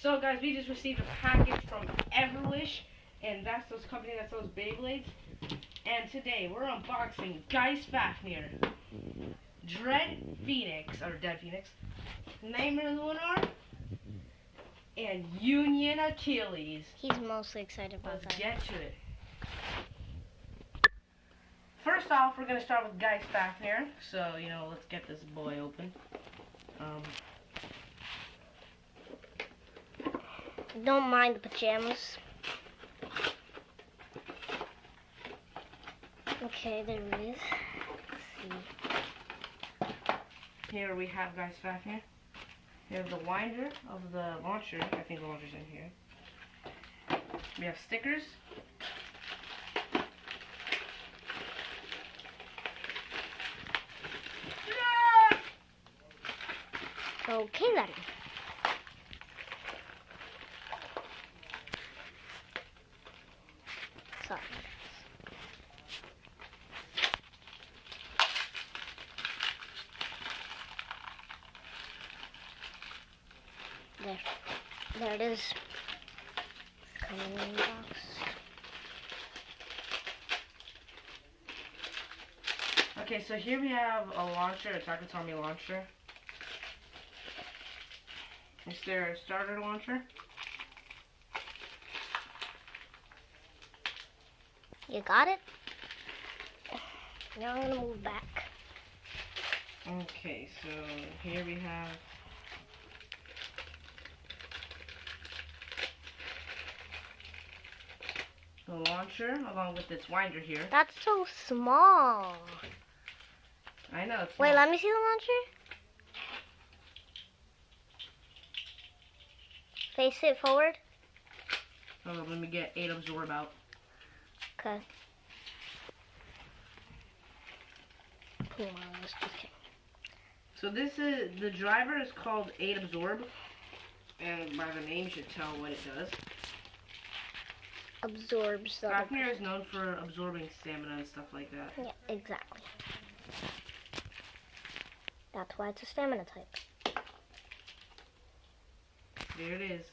So guys, we just received a package from Everwish, and that's those company that sells Beyblades. And today we're unboxing Geist Fafnir, Dread Phoenix, or Dead Phoenix, Name of the Lunar, and Union Achilles. He's mostly excited about that. Let's get to it. First off, we're gonna start with Geist Fafnir. So, let's get this boy open. Don't mind the pajamas. Okay, there it is. Let's see. Here we have Geist Fafnir. Here's the winder of the launcher. I think the launcher's in here. We have stickers. Okay then. Sorry. There it is. Coming in the box. Okay, so here we have a launcher, a Takatomi launcher. Is there a starter launcher? You got it? Now I'm gonna move back. Okay, so here we have the launcher along with its winder here. That's so small. I know. It's Wait, small. let me see the launcher. Face it forward. Oh, let me get 8 absorb out. Okay. Come on, let's just kidding. So the driver is called 8 absorb, and by the name you should tell what it does. Absorbs the. Fafnir is known for absorbing stamina and stuff like that. Yeah, exactly. That's why it's a stamina type. There it is.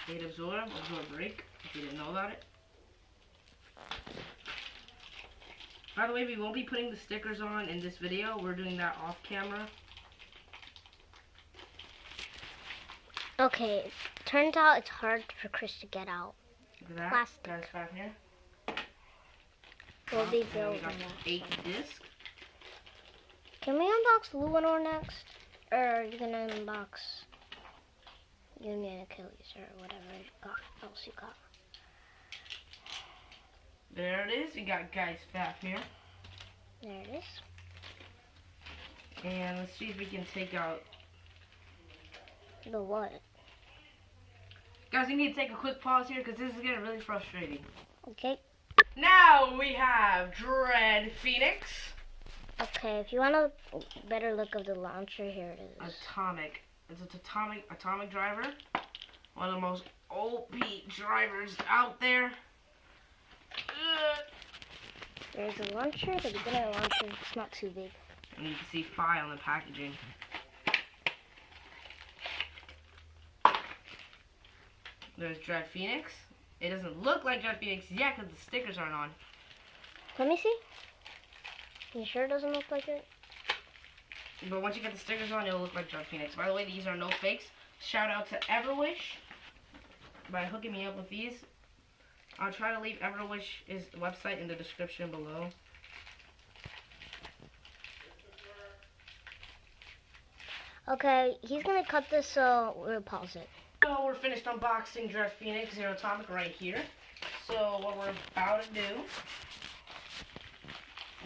8 absorb break, if you didn't know about it. By the way, we won't be putting the stickers on in this video. We're doing that off camera. Okay, turns out it's hard for Chris to get out. Look at that. Plastic. Guys, Fafnir. We'll be And building we got that. 8 discs. Can we unbox Luminor next? Or are you gonna unbox Union Achilles or whatever else you got? There it is. We got Geist Fafnir. There it is. And let's see if we can take out. The what? Guys, we need to take a quick pause here because this is getting really frustrating. Okay. Now we have Dread Phoenix. Okay, if you want a better look of the launcher, here it is. Atomic. It's an atomic driver. One of the most OP drivers out there. There's a launcher. The beginner launcher, it's not too big. And you can see Phi on the packaging. There's Dread Phoenix. It doesn't look like Dread Phoenix yet because the stickers aren't on. Let me see. You sure it doesn't look like it? But once you get the stickers on, it'll look like Dread Phoenix. By the way, these are no fakes. Shout out to Everwish by hooking me up with these. I'll try to leave Everwish's website in the description below. Okay, he's gonna cut this, so we'll pause it. So we're finished unboxing Dread Phoenix Zero Atomic right here. So what we're about to do,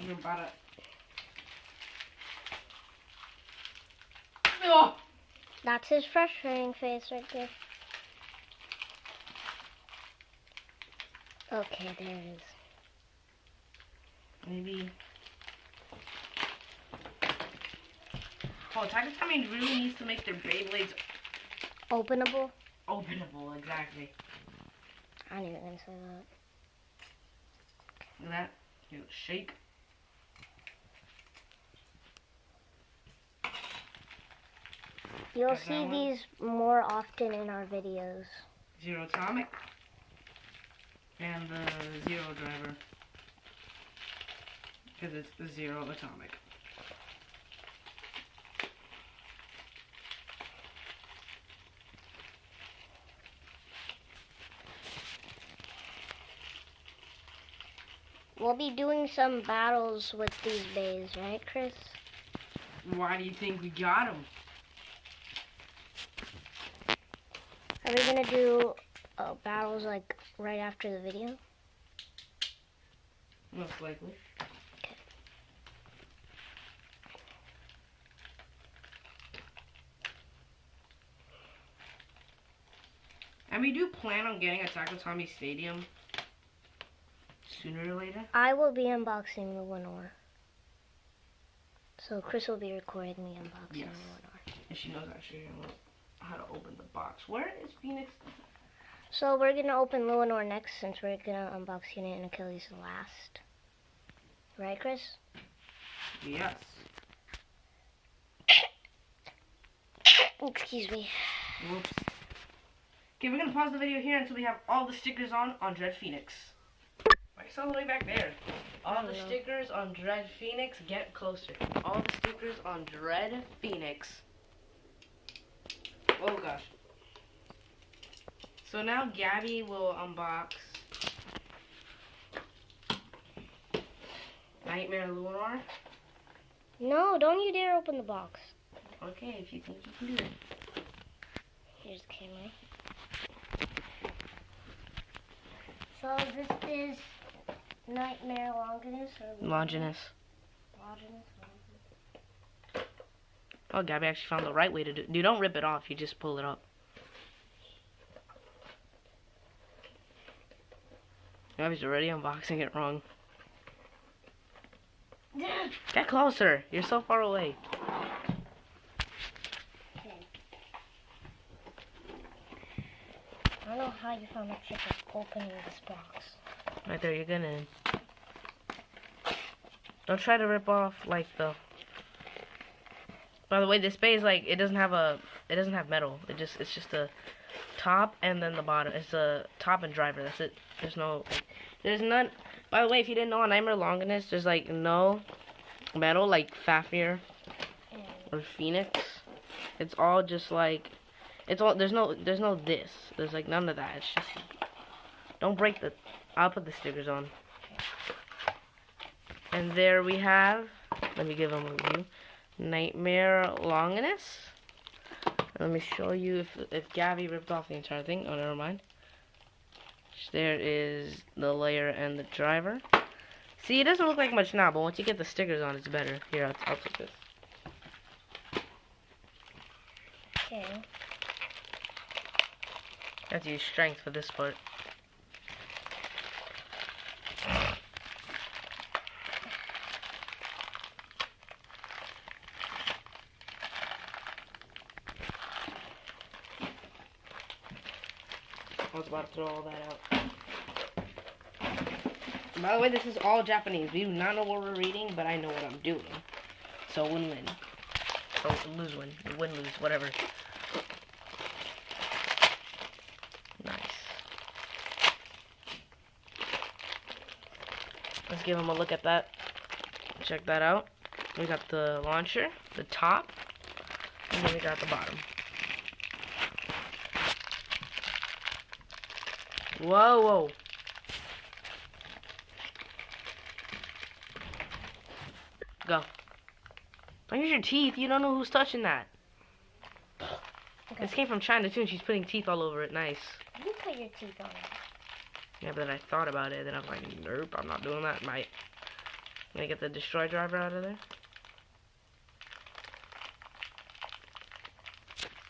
we're about to. Oh! That's his frustrating face right there. Okay, there it is. Maybe. Oh, Takatomi really needs to make their Beyblades Openable? openable, exactly. I knew you were going to say that. Look at that. Give it a shake. You'll Got see that one. these more often in our videos. Zero Atomic. And the Zero Driver. Because it's the Zero Atomic. We'll be doing some battles with these bays, right, Chris? Why do you think we got them? Are we gonna do battles like right after the video? Most likely. And we do plan on getting a Takatomi Stadium sooner or later. I will be unboxing the Lenore. So Chris will be recording me unboxing Yes. the Lenore. And she knows actually how to open the box. Where is Phoenix? So we're gonna open Lenore next since we're gonna unbox Unit and Achilles last. Right, Chris? Yes. Excuse me. Whoops. Okay, we're gonna pause the video here until we have all the stickers on Dread Phoenix. It's all the way back there. All the stickers on Dread Phoenix. Get closer. All the stickers on Dread Phoenix. Oh gosh. So now Gabby will unbox Nightmare Lunar. No, don't you dare open the box. Okay, if you think you can do it. Here's the camera. So this is Nightmare Longinus or Longinus. Longinus. Oh, Gabby actually found the right way to do it. You don't rip it off, you just pull it up. Gabby's already unboxing it wrong. Get closer. You're so far away. Okay. I don't know how you found a trick of opening this box. Right there, you're gonna. Don't try to rip off like the. By the way, this base it doesn't have metal. It's just the top and then the bottom. It's the top and driver. That's it. There's none. By the way, if you didn't know on Nightmare Longinus, there's no metal like Fafnir or Phoenix. It's all just there's no this. There's none of that. It's just don't break the. I'll put the stickers on. And there we have. Let me give them a review. Nightmare Longinus. Let me show you if Gabby ripped off the entire thing. Oh, never mind. There is the layer and the driver. See, it doesn't look like much now, but once you get the stickers on, it's better. Here, I'll take this. Okay. You have to use strength for this part. I was about to throw all that out. By the way, this is all Japanese. We do not know what we're reading, but I know what I'm doing. So win-win. Or lose-win. Win-lose, whatever. Nice. Let's give them a look at that. Check that out. We got the launcher, the top, and then we got the bottom. Whoa, whoa. Go. Don't use your teeth. You don't know who's touching that. Okay. This came from China too, and she's putting teeth all over it. Nice. You put your teeth on it. Yeah, but then I thought about it, and then I was like, nope, I'm not doing that. Can I get the Dtroy driver out of there?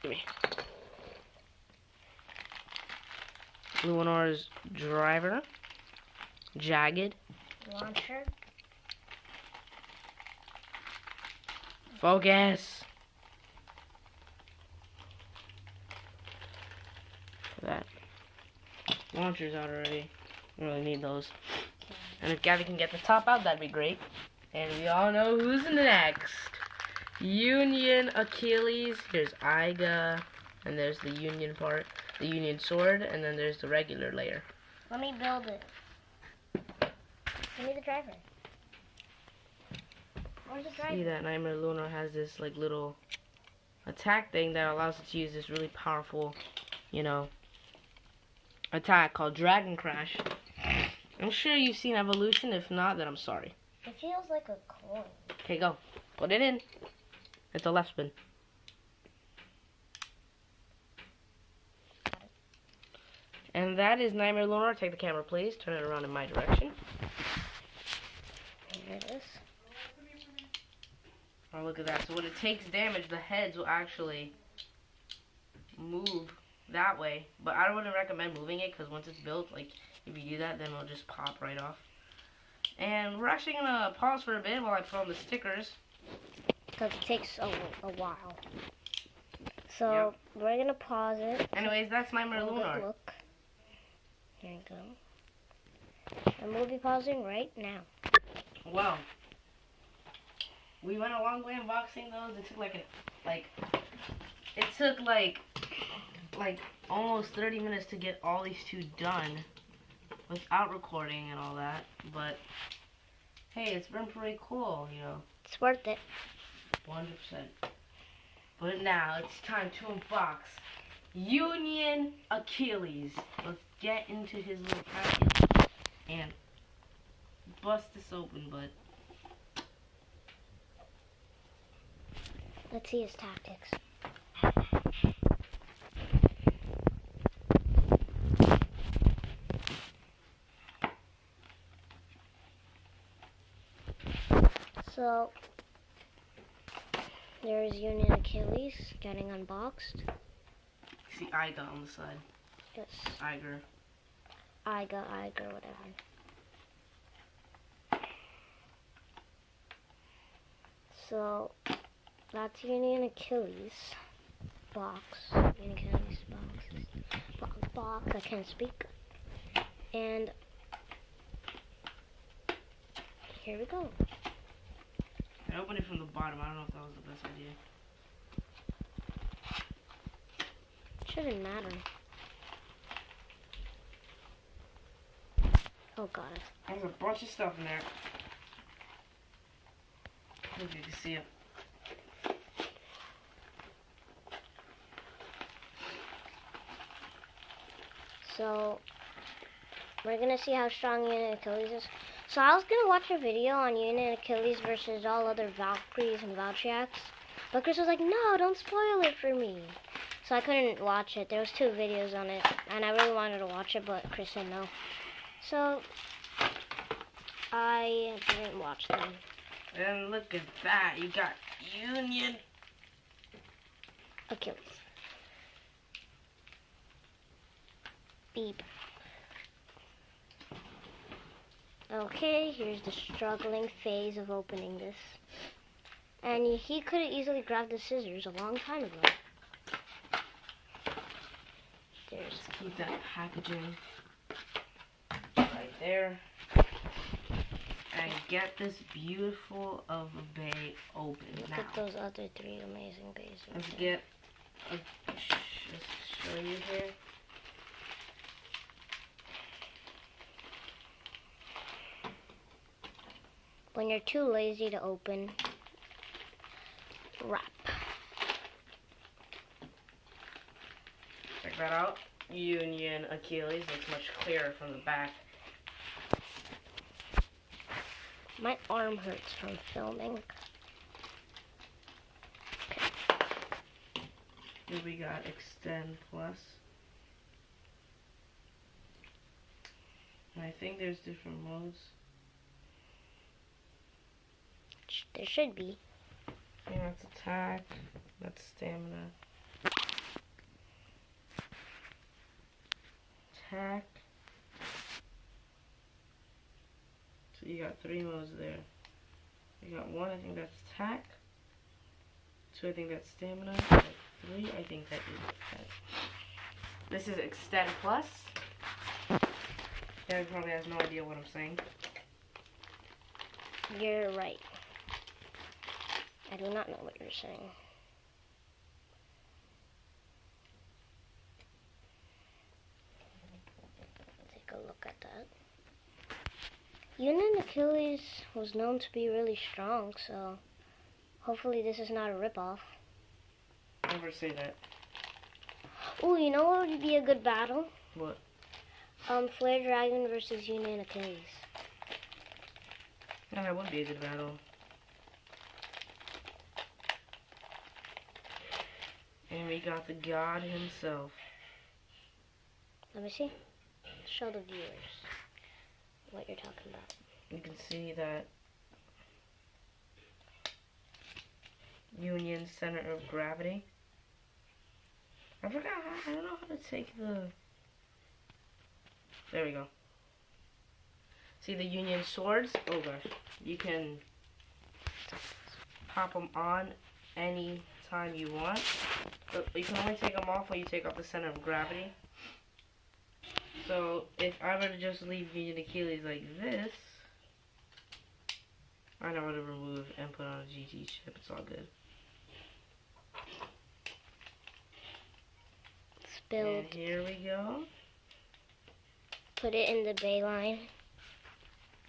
Give me. Luinor's driver. Jagged. Launcher. Focus. That. Launcher's out already. I really need those. And if Gabby can get the top out, that'd be great. And we all know who's next. Union Achilles. Here's Iga, and there's the Union part, the Union sword, and then there's the regular layer. Let me build it. Give me the driver. Where's the driver? See that Nightmare Lunar has this like little attack thing that allows it to use this really powerful, you know, attack called Dragon Crash. I'm sure you've seen Evolution. If not, then I'm sorry. It feels like a coin. Okay, go. Put it in. It's a left spin. And that is Nightmare Lunar. Take the camera, please. Turn it around in my direction. Here it is. Oh, look at that. So when it takes damage, the heads will actually move that way. But I wouldn't recommend moving it because once it's built, like, if you do that, then it'll just pop right off. And we're actually going to pause for a bit while I put on the stickers. Because it takes a while. So, we're going to pause it. Anyways, that's Nightmare Lunar. Look. There you go. And we'll be pausing right now. Well, we went a long way unboxing those. It took like almost 30 minutes to get all these two done without recording and all that. But hey, it's been pretty cool, you know. It's worth it. 100%. But now it's time to unbox Union Achilles. Let's get into his little package and bust this open, but let's see his tactics. So, there's Union Achilles getting unboxed. see Iga on the side. Yes. Iga, whatever. So, that's Union Achilles box. Union Achilles box. I can't speak. And here we go. I opened it from the bottom. I don't know if that was the best idea. Shouldn't matter. Oh god. There's a bunch of stuff in there. I hope you can see it. So, we're gonna see how strong Union Achilles is. So I was gonna watch a video on Union Achilles versus all other Valkyries and Valtriacs, but Chris was like, no, don't spoil it for me. So I couldn't watch it. There was 2 videos on it, and I really wanted to watch it, but Chris said no. So, I didn't watch them. And look at that. You got Union Achilles. Beep. Okay, here's the struggling phase of opening this. And he could have easily grabbed the scissors a long time ago. There's. Let's keep that packaging right there. And get this beautiful of a bay open. Look now. at those other 3 amazing bays. Let's get a, just show you here. When you're too lazy to open, wrap. Check that out. Union Achilles looks much clearer from the back. My arm hurts from filming. Here we got Extend Plus. And I think there's different modes. There should be. Yeah, that's attack. That's stamina. Attack. So you got 3 modes there. You got 1, I think that's attack. 2, I think that's stamina. 3, I think that is attack. This is Extend Plus. Derek probably has no idea what I'm saying. You're right. I do not know what you're saying. Take a look at that. Union Achilles was known to be really strong, so hopefully this is not a ripoff. Never say that. Ooh, you know what would be a good battle? What? Flare Dragon versus Union Achilles. Yeah, that would be a good battle. And we got the god himself. Let me see. Show the viewers what you're talking about. You can see that Union center of gravity. I forgot, I don't know how to take the... There we go. See the Union swords? Oh gosh. You can pop them on any time you want. But you can only take them off when you take off the center of gravity. So if I were to just leave Union Achilles like this, I know how to remove and put on a GT chip. It's all good. Spilled. And here we go. Put it in the bay line.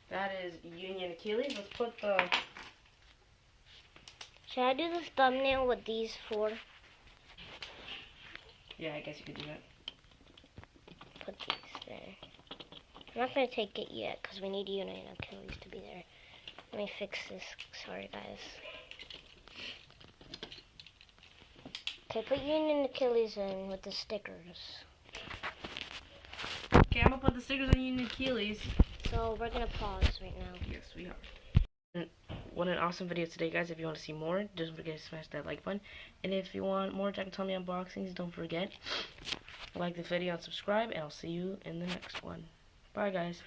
That is Union Achilles. Let's put the... Should I do this thumbnail with these four? Yeah, I guess you could do that. Put these there. I'm not going to take it yet because we need Union Achilles to be there. Let me fix this. Sorry, guys. Okay, put Union Achilles in with the stickers. Okay, I'm gonna put the stickers on Union Achilles. So we're going to pause right now. Yes, we are. And what an awesome video today, guys. If you want to see more, don't forget to smash that like button. And if you want more Jack and Tommy unboxings, don't forget like the video and subscribe. And I'll see you in the next one. Bye, guys.